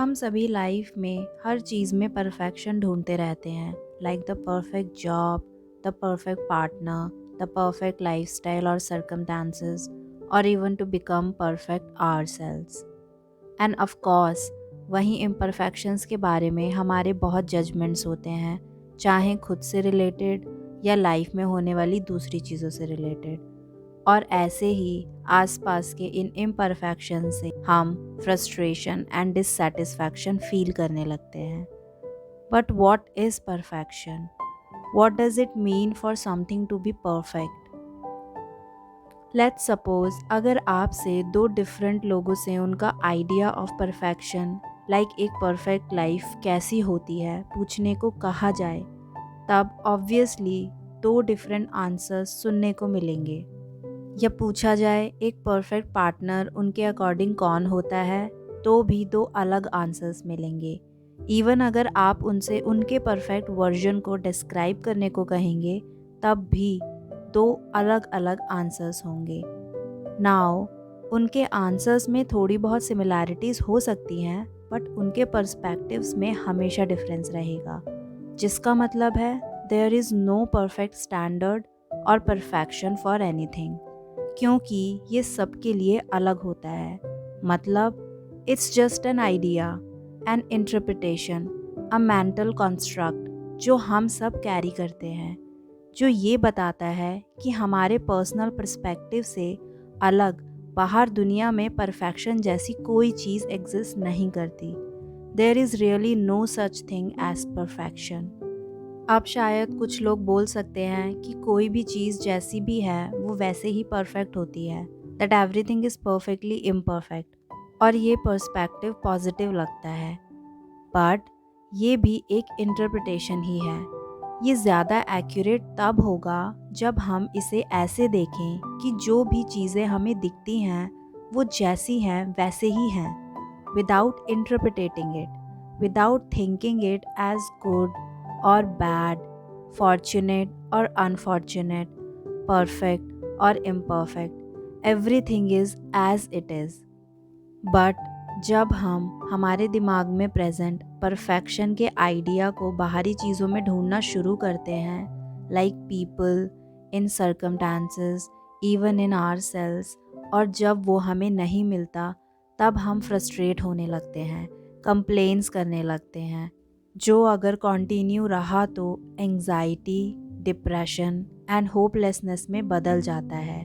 हम सभी लाइफ में हर चीज़ में परफेक्शन ढूंढते रहते हैं, like the perfect job, the perfect partner, the perfect lifestyle और सर्कमस्टांसेस, और even to become perfect ourselves. And of course वहीं इम्परफेक्शंस के बारे में हमारे बहुत जजमेंट्स होते हैं, चाहे खुद से रिलेटेड या लाइफ में होने वाली दूसरी चीज़ों से रिलेटेड। और ऐसे ही आसपास के इन इम्परफेक्शन से हम फ्रस्ट्रेशन एंड डिससेटिस्फैक्शन फील करने लगते हैं। But what is perfection? What does it mean for something to be perfect? Let's suppose अगर आपसे दो डिफरेंट लोगों से उनका आइडिया ऑफ परफेक्शन, लाइक एक परफेक्ट लाइफ कैसी होती है, पूछने को कहा जाए, तब ऑब्वियसली दो डिफरेंट आंसर्स सुनने को मिलेंगे। या पूछा जाए एक परफेक्ट पार्टनर उनके अकॉर्डिंग कौन होता है, तो भी दो अलग आंसर्स मिलेंगे। इवन अगर आप उनसे उनके परफेक्ट वर्जन को डिस्क्राइब करने को कहेंगे, तब भी दो अलग अलग आंसर्स होंगे। नाउ उनके आंसर्स में थोड़ी बहुत सिमिलैरिटीज़ हो सकती हैं, बट उनके पर्सपेक्टिव्स में हमेशा डिफरेंस रहेगा, जिसका मतलब है there is no perfect standard और परफेक्शन फॉर एनीथिंग, क्योंकि ये सबके लिए अलग होता है। मतलब it's just an idea, an interpretation, a mental construct जो हम सब कैरी करते हैं, जो ये बताता है कि हमारे पर्सनल पर्सपेक्टिव से अलग बाहर दुनिया में परफेक्शन जैसी कोई चीज़ एग्जिस्ट नहीं करती। There is really no such thing as perfection. अब शायद कुछ लोग बोल सकते हैं कि कोई भी चीज़ जैसी भी है वो वैसे ही परफेक्ट होती है, that everything is perfectly imperfect, और ये पर्सपेक्टिव पॉजिटिव लगता है। बट ये भी एक इंटरप्रिटेशन ही है। ये ज़्यादा एक्यूरेट तब होगा जब हम इसे ऐसे देखें कि जो भी चीज़ें हमें दिखती हैं वो जैसी हैं वैसे ही हैं, without interpreting it, without thinking it as good और बैड, फॉर्चुनेट और अनफॉर्चुनेट, परफेक्ट और imperfect, everything is as it is. But जब हम हमारे दिमाग में प्रेजेंट परफेक्शन के आइडिया को बाहरी चीज़ों में ढूंढना शुरू करते हैं, like people, in circumstances, even in ourselves, और जब वो हमें नहीं मिलता, तब हम फ्रस्ट्रेट होने लगते हैं, कंप्लेंट्स करने लगते हैं, जो अगर कंटिन्यू रहा तो एंग्जाइटी, डिप्रेशन एंड होपलेसनेस में बदल जाता है।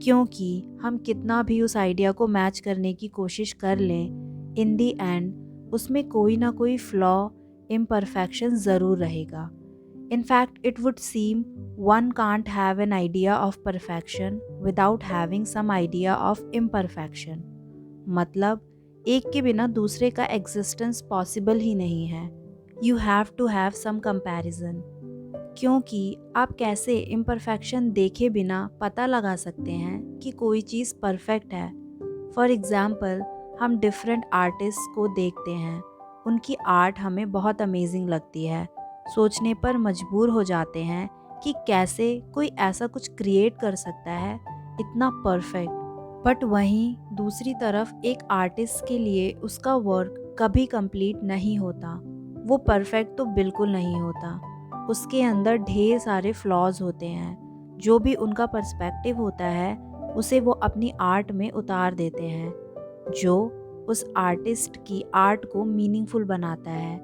क्योंकि हम कितना भी उस आइडिया को मैच करने की कोशिश कर लें, इन दी एंड उसमें कोई ना कोई फ्लॉ, इम्परफेक्शन ज़रूर रहेगा। In fact, it would seem one can't have an idea of perfection without having some idea of imperfection. मतलब एक के बिना दूसरे का एग्जिस्टेंस पॉसिबल ही नहीं है। You have to have some comparison. क्योंकि आप कैसे इम्परफेक्शन देखे बिना पता लगा सकते हैं कि कोई चीज़ परफेक्ट है। फॉर एग्ज़ाम्पल, हम डिफरेंट आर्टिस्ट को देखते हैं, उनकी आर्ट हमें बहुत अमेजिंग लगती है, सोचने पर मजबूर हो जाते हैं कि कैसे कोई ऐसा कुछ क्रिएट कर सकता है इतना परफेक्ट। बट वहीं दूसरी तरफ एक आर्टिस्ट के लिए उसका वर्क कभी कंप्लीट नहीं होता, वो परफेक्ट तो बिल्कुल नहीं होता, उसके अंदर ढेर सारे फ्लॉज होते हैं। जो भी उनका पर्सपेक्टिव होता है उसे वो अपनी आर्ट में उतार देते हैं, जो उस आर्टिस्ट की आर्ट को मीनिंगफुल बनाता है।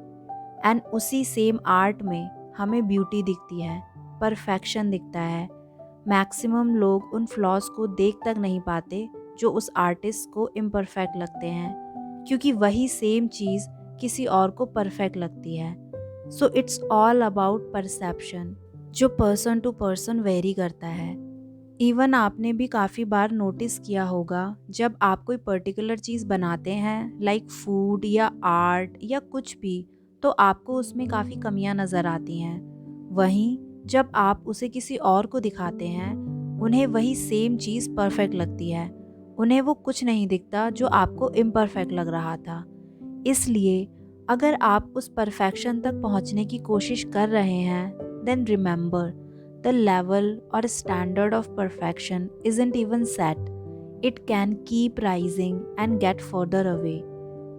एंड उसी सेम आर्ट में हमें ब्यूटी दिखती है, परफेक्शन दिखता है। मैक्सिमम लोग उन फ्लॉज को देख तक नहीं पाते जो उस आर्टिस्ट को इम्परफेक्ट लगते हैं, क्योंकि वही सेम चीज़ किसी और को परफेक्ट लगती है। So it's all about perception, जो पर्सन टू पर्सन वेरी करता है। इवन आपने भी काफ़ी बार नोटिस किया होगा, जब आप कोई पर्टिकुलर चीज़ बनाते हैं, लाइक फूड या आर्ट या कुछ भी, तो आपको उसमें काफ़ी कमियां नज़र आती हैं। वहीं जब आप उसे किसी और को दिखाते हैं, उन्हें वही सेम चीज़ परफेक्ट लगती है, उन्हें वो कुछ नहीं दिखता जो आपको इम्परफेक्ट लग रहा था। इसलिए अगर आप उस परफेक्शन तक पहुंचने की कोशिश कर रहे हैं, देन रिमेंबर द लेवल और standard of perfection isn't even set, it can keep rising and get further away.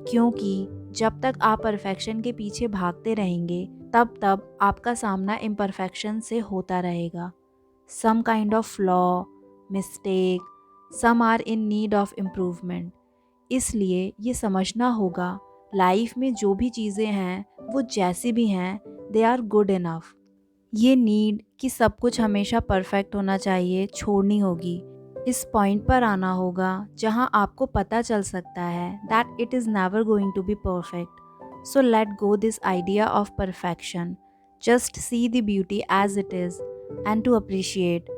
क्योंकि जब तक आप परफेक्शन के पीछे भागते रहेंगे तब तब आपका सामना इम्परफेक्शन से होता रहेगा। Some kind of flaw, mistake, some are in need of improvement. इसलिए ये समझना होगा लाइफ में जो भी चीज़ें हैं वो जैसी भी हैं, दे आर गुड इनफ। ये नीड कि सब कुछ हमेशा परफेक्ट होना चाहिए छोड़नी होगी। इस पॉइंट पर आना होगा जहां आपको पता चल सकता है that it is never going to be perfect. So let go this idea of perfection, just see the beauty as it is and to appreciate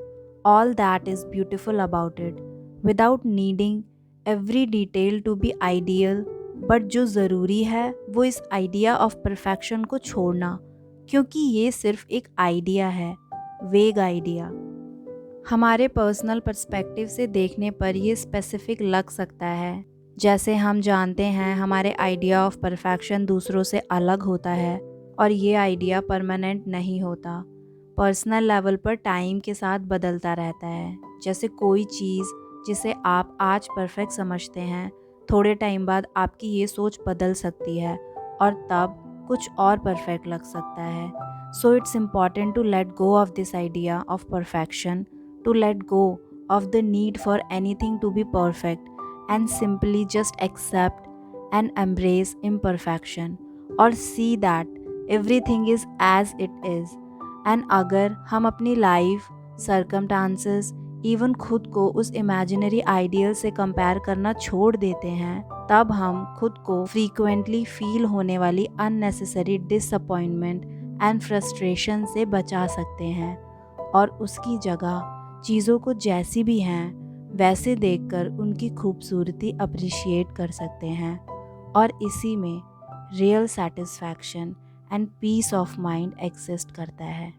all that is beautiful about it without needing every detail to be ideal। But जो ज़रूरी है वो इस idea of perfection को छोड़ना, क्योंकि ये सिर्फ एक आइडिया है, वेग आइडिया। हमारे पर्सनल पर्सपेक्टिव से देखने पर ये स्पेसिफिक लग सकता है। जैसे हम जानते हैं हमारे आइडिया ऑफ परफेक्शन दूसरों से अलग होता है और ये आइडिया परमानेंट नहीं होता। पर्सनल लेवल पर टाइम के साथ बदलता रहता है। जैसे कोई चीज़ जिसे आप आज परफेक्ट समझते हैं, थोड़े टाइम बाद आपकी ये सोच बदल सकती है और तब कुछ और परफेक्ट लग सकता है। So it's important to let go of this idea of perfection, to let go of the need for anything to be perfect and simply just accept and embrace imperfection और see that everything is as it is. And अगर हम अपनी life, circumstances, even खुद को उस imaginary ideal से compare करना छोड़ देते हैं, तब हम खुद को फ्रीक्वेंटली फील होने वाली अननेसेसरी डिसअपॉइंटमेंट एंड फ्रस्ट्रेशन से बचा सकते हैं और उसकी जगह चीज़ों को जैसी भी हैं वैसे देखकर उनकी खूबसूरती अप्रिशिएट कर सकते हैं और इसी में real satisfaction and peace of mind exist करता है।